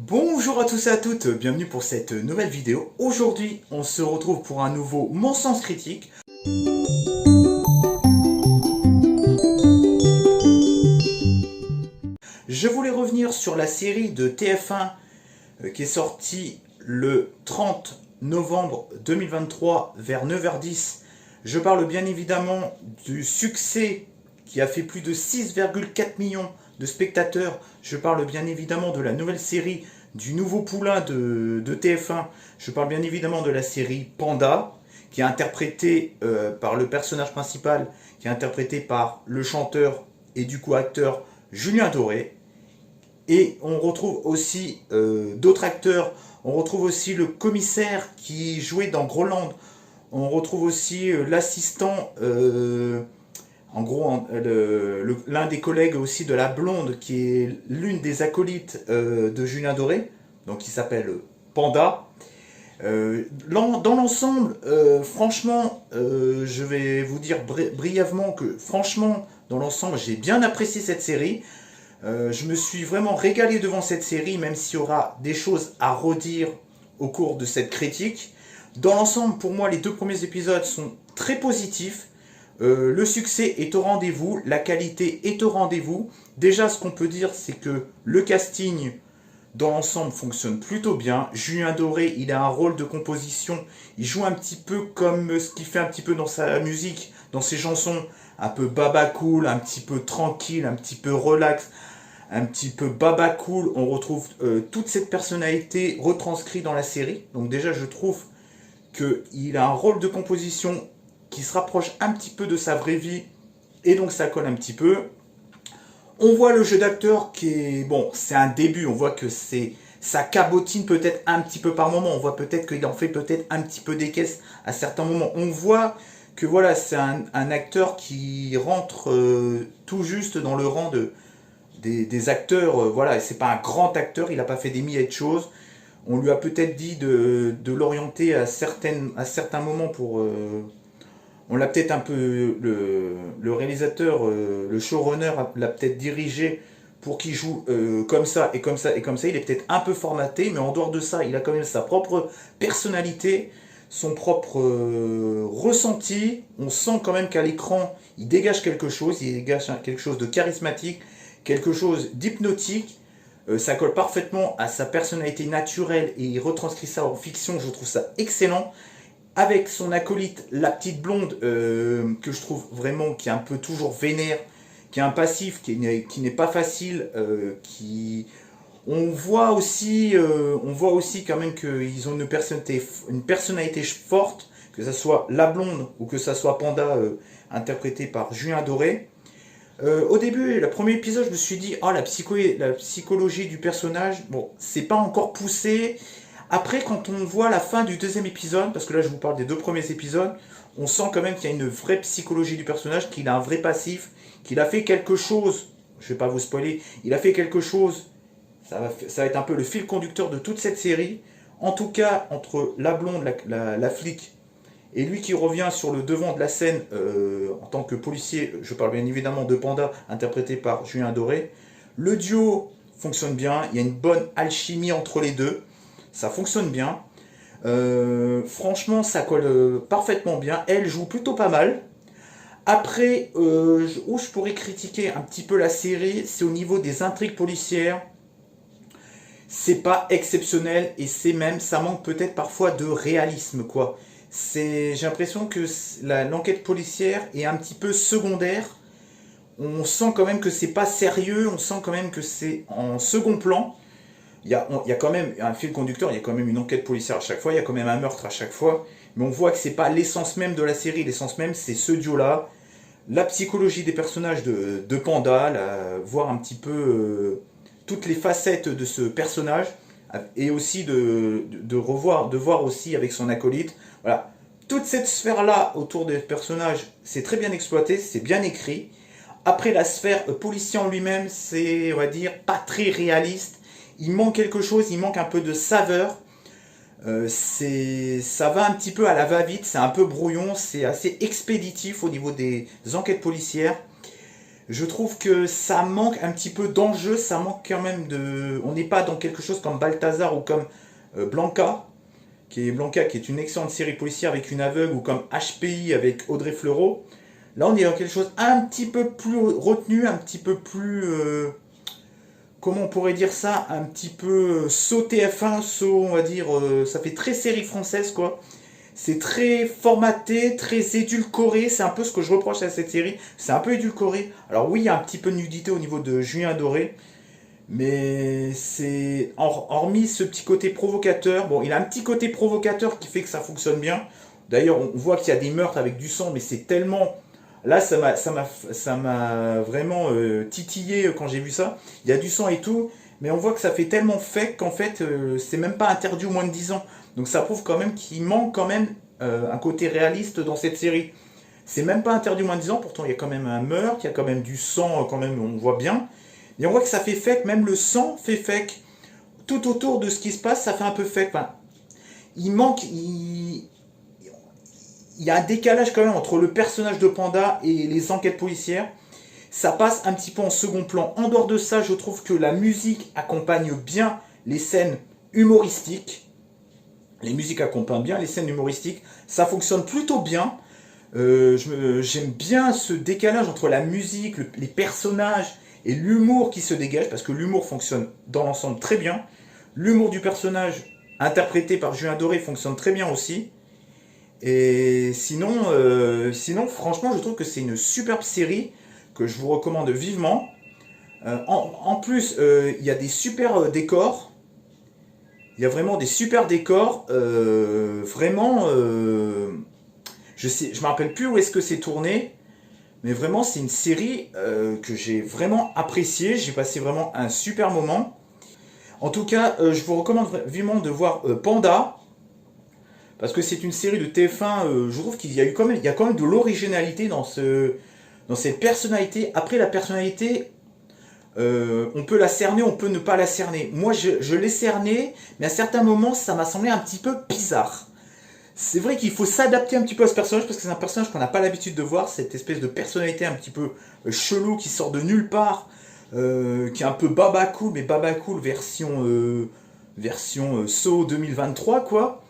Bonjour à tous et à toutes, bienvenue pour cette nouvelle vidéo. Aujourd'hui, on se retrouve pour un nouveau Mon Sens Critique. Je voulais revenir sur la série de TF1 qui est sortie le 30 novembre 2023 vers 9h10. Je parle bien évidemment du succès qui a fait plus de 6,4 millions de spectateurs. Je parle bien évidemment de la nouvelle série du nouveau poulain de TF1. Je parle bien évidemment de la série Panda, qui est interprétée par le personnage principal, qui est interprété par le chanteur et du coup acteur Julien Doré. Et on retrouve aussi d'autres acteurs. On retrouve aussi le commissaire qui jouait dans Groland. On retrouve aussi l'assistant, en gros, l'un des collègues aussi de la blonde, qui est l'une des acolytes de Julien Doré, donc qui s'appelle Panda. Dans l'ensemble, franchement, je vais vous dire brièvement que, franchement, dans l'ensemble, j'ai bien apprécié cette série. Je me suis vraiment régalé devant cette série, même s'il y aura des choses à redire au cours de cette critique. Dans l'ensemble, pour moi, les deux premiers épisodes sont très positifs. Le succès est au rendez-vous, la qualité est au rendez-vous. Déjà, ce qu'on peut dire, c'est que le casting dans l'ensemble fonctionne plutôt bien. Julien Doré, il a un rôle de composition. Il joue un petit peu comme ce qu'il fait un petit peu dans sa musique, dans ses chansons. Un peu baba cool, un petit peu tranquille, un petit peu relax, un petit peu baba cool. On retrouve toute cette personnalité retranscrite dans la série. Donc déjà, je trouve qu'il a un rôle de composition qui se rapproche un petit peu de sa vraie vie. Et donc ça colle un petit peu. On voit le jeu d'acteur qui est... Bon, c'est un début. On voit que ça cabotine peut-être un petit peu par moment. On voit peut-être qu'il en fait peut-être un petit peu des caisses à certains moments. On voit que voilà, c'est un acteur qui rentre tout juste dans le rang des acteurs. Voilà, c'est pas un grand acteur. Il n'a pas fait des milliers de choses. On lui a peut-être dit de l'orienter à certains moments pour... on l'a peut-être un peu... Le réalisateur, le showrunner l'a peut-être dirigé pour qu'il joue comme ça et comme ça et comme ça. Il est peut-être un peu formaté, mais en dehors de ça, il a quand même sa propre personnalité, son propre ressenti. On sent quand même qu'à l'écran, il dégage quelque chose. Il dégage quelque chose de charismatique, quelque chose d'hypnotique. Ça colle parfaitement à sa personnalité naturelle et il retranscrit ça en fiction. Je trouve ça excellent. Avec son acolyte, la petite blonde, que je trouve vraiment qui est un peu toujours vénère, qui est un passif, qui n'est pas facile, on voit aussi quand même qu'ils ont une personnalité forte, que ce soit la blonde ou que ce soit Panda, interprété par Julien Doré. Au début, le premier épisode, je me suis dit, oh, la psychologie du personnage, bon, c'est pas encore poussé. Après, quand on voit la fin du deuxième épisode, parce que là je vous parle des deux premiers épisodes, on sent quand même qu'il y a une vraie psychologie du personnage, qu'il a un vrai passif, qu'il a fait quelque chose, je vais pas vous spoiler, il a fait quelque chose, ça va être un peu le fil conducteur de toute cette série. En tout cas, entre la blonde, la flic, et lui qui revient sur le devant de la scène en tant que policier, je parle bien évidemment de Panda, interprété par Julien Doré, le duo fonctionne bien, il y a une bonne alchimie entre les deux. Ça fonctionne bien. Franchement, ça colle parfaitement bien. Elle joue plutôt pas mal. Après, où je pourrais critiquer un petit peu la série, c'est au niveau des intrigues policières. C'est pas exceptionnel et ça manque peut-être parfois de réalisme, quoi. J'ai l'impression que l'enquête policière est un petit peu secondaire. On sent quand même que c'est pas sérieux. On sent quand même que c'est en second plan. Il y a quand même un fil conducteur, il y a quand même une enquête policière à chaque fois, il y a quand même un meurtre à chaque fois, mais on voit que c'est pas l'essence même de la série. L'essence même, c'est ce duo-là, la psychologie des personnages de Panda, voir un petit peu toutes les facettes de ce personnage, et aussi de voir aussi avec son acolyte. Voilà. Toute cette sphère-là autour des personnages, c'est très bien exploité, c'est bien écrit. Après, la sphère policière en lui-même, c'est, on va dire, pas très réaliste. Il manque quelque chose, il manque un peu de saveur. Ça va un petit peu à la va-vite, c'est un peu brouillon, c'est assez expéditif au niveau des enquêtes policières. Je trouve que ça manque un petit peu d'enjeu, ça manque quand même de... On n'est pas dans quelque chose comme Balthazar ou comme Blanca, qui est une excellente série policière avec une aveugle, ou comme HPI avec Audrey Fleurot. Là, on est dans quelque chose un petit peu plus retenu, un petit peu plus... comment on pourrait dire ça? Un petit peu saut TF1, saut, on va dire... ça fait très série française, quoi. C'est très formaté, très édulcoré. C'est un peu ce que je reproche à cette série. C'est un peu édulcoré. Alors oui, il y a un petit peu de nudité au niveau de Julien Doré. Mais c'est... Hormis ce petit côté provocateur. Bon, il a un petit côté provocateur qui fait que ça fonctionne bien. D'ailleurs, on voit qu'il y a des meurtres avec du sang. Mais c'est tellement... Là, ça m'a vraiment titillé quand j'ai vu ça. Il y a du sang et tout. Mais on voit que ça fait tellement fake qu'en fait, c'est même pas interdit aux moins de 10 ans. Donc ça prouve quand même qu'il manque quand même un côté réaliste dans cette série. C'est même pas interdit aux moins de 10 ans, pourtant il y a quand même un meurtre, il y a quand même du sang, quand même on voit bien. Et on voit que ça fait fake, même le sang fait fake. Tout autour de ce qui se passe, ça fait un peu fake. Enfin, il y a un décalage quand même entre le personnage de Panda et les enquêtes policières. Ça passe un petit peu en second plan. En dehors de ça, je trouve que la musique accompagne bien les scènes humoristiques. Les musiques accompagnent bien les scènes humoristiques. Ça fonctionne plutôt bien. J'aime bien ce décalage entre la musique, les personnages et l'humour qui se dégage, parce que l'humour fonctionne dans l'ensemble très bien. L'humour du personnage interprété par Julien Doré fonctionne très bien aussi. Et sinon, franchement, je trouve que c'est une superbe série que je vous recommande vivement. En plus, il y a des super décors. Il y a vraiment des super décors. Vraiment, je me rappelle plus où est-ce que c'est tourné. Mais vraiment, c'est une série que j'ai vraiment appréciée. J'ai passé vraiment un super moment. En tout cas, je vous recommande vivement de voir Panda. Parce que c'est une série de TF1, je trouve qu'il y a quand même de l'originalité dans cette personnalité. Après, la personnalité, on peut la cerner, on peut ne pas la cerner. Moi, je l'ai cernée, mais à certains moments, ça m'a semblé un petit peu bizarre. C'est vrai qu'il faut s'adapter un petit peu à ce personnage, parce que c'est un personnage qu'on n'a pas l'habitude de voir, cette espèce de personnalité un petit peu chelou, qui sort de nulle part, qui est un peu Baba Cool, mais Baba Cool version Saw 2023, quoi.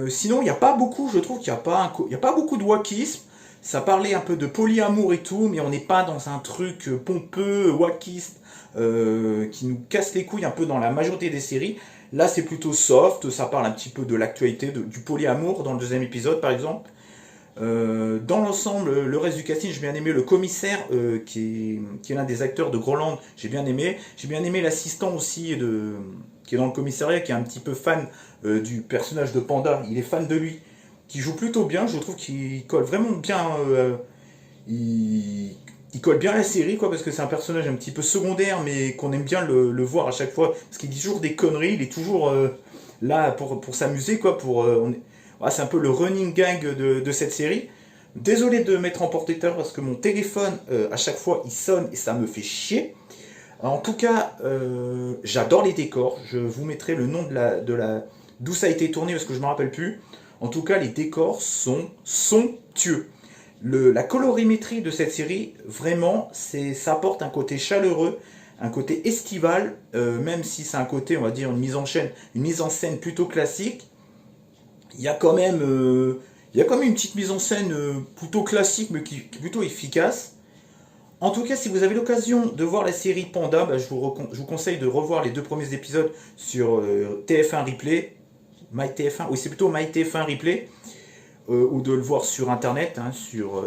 Sinon, il n'y a pas beaucoup, je trouve qu'il n'y a pas beaucoup de wokisme. Ça parlait un peu de polyamour et tout, mais on n'est pas dans un truc pompeux, wokiste, qui nous casse les couilles un peu dans la majorité des séries. Là, c'est plutôt soft, ça parle un petit peu de l'actualité, du polyamour dans le deuxième épisode, par exemple. Dans l'ensemble, le reste du casting, j'ai bien aimé le commissaire, qui est l'un des acteurs de Groland, j'ai bien aimé. J'ai bien aimé l'assistant aussi, qui est dans le commissariat, qui est un petit peu fan du personnage de Panda. Il est fan de lui, qui joue plutôt bien. Je trouve qu'il colle vraiment bien. Il colle bien à la série, quoi, parce que c'est un personnage un petit peu secondaire, mais qu'on aime bien le voir à chaque fois, parce qu'il dit toujours des conneries. Il est toujours là pour s'amuser, quoi. C'est un peu le running gag de cette série. Désolé de mettre en porte-étendard parce que mon téléphone, à chaque fois, il sonne et ça me fait chier. En tout cas, j'adore les décors. Je vous mettrai le nom d'où ça a été tourné parce que je ne me rappelle plus. En tout cas, les décors sont somptueux. La colorimétrie de cette série, vraiment, ça apporte un côté chaleureux, un côté estival, même si c'est un côté, on va dire, une mise en scène plutôt classique. Il y a quand même une petite mise en scène plutôt classique, mais qui est plutôt efficace. En tout cas, si vous avez l'occasion de voir la série Panda, je vous conseille de revoir les 2 premiers épisodes sur TF1 Replay. MyTF1, oui, c'est plutôt MyTF1 Replay. Ou de le voir sur internet, hein, sur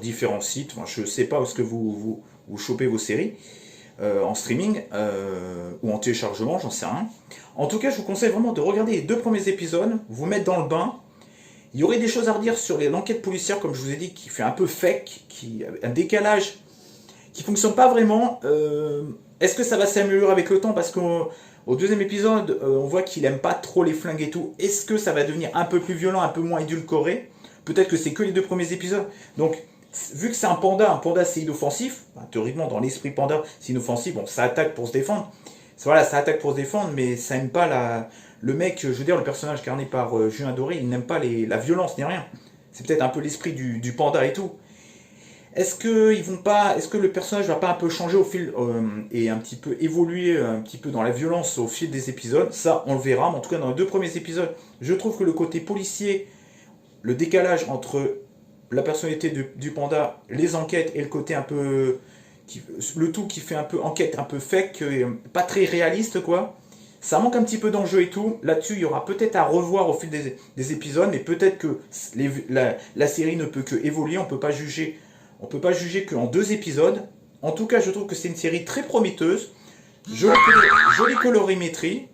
différents sites. Enfin, je ne sais pas où est-ce que vous chopez vos séries. En streaming ou en téléchargement, j'en sais rien. En tout cas, je vous conseille vraiment de regarder les 2 premiers épisodes, vous mettre dans le bain. Il y aurait des choses à redire sur l'enquête policière, comme je vous ai dit, qui fait un peu fake, un décalage qui fonctionne pas vraiment. Est-ce que ça va s'améliorer avec le temps? Parce qu'au 2e épisode, on voit qu'il aime pas trop les flingues et tout. Est-ce que ça va devenir un peu plus violent, un peu moins édulcoré? Peut-être que c'est que les 2 premiers épisodes. Donc, vu que c'est un panda c'est inoffensif. Théoriquement, dans l'esprit panda, c'est inoffensif. Bon, ça attaque pour se défendre. Voilà, ça attaque pour se défendre, mais ça aime pas le mec, je veux dire, le personnage incarné par Julien Doré, il n'aime pas la violence ni rien. C'est peut-être un peu l'esprit du panda et tout. Est-ce que le personnage va pas un peu changer au fil et un petit peu évoluer un petit peu dans la violence au fil des épisodes? Ça, on le verra. Mais en tout cas, dans les 2 premiers épisodes, je trouve que le côté policier, le décalage entre la personnalité du panda, les enquêtes et le côté un peu, le tout qui fait un peu enquête, un peu fake, pas très réaliste quoi. Ça manque un petit peu d'enjeu et tout. Là-dessus, il y aura peut-être à revoir au fil des épisodes, mais peut-être que la série ne peut que évoluer. On peut pas juger qu'en 2 épisodes. En tout cas, je trouve que c'est une série très prometteuse. Jolie colorimétrie.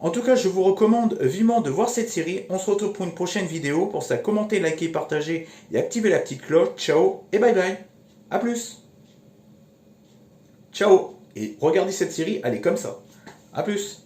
En tout cas, je vous recommande vivement de voir cette série. On se retrouve pour une prochaine vidéo. Pour ça, commentez, likez, partagez et activez la petite cloche. Ciao et bye bye. A plus. Ciao. Et regardez cette série, elle est comme ça. A plus.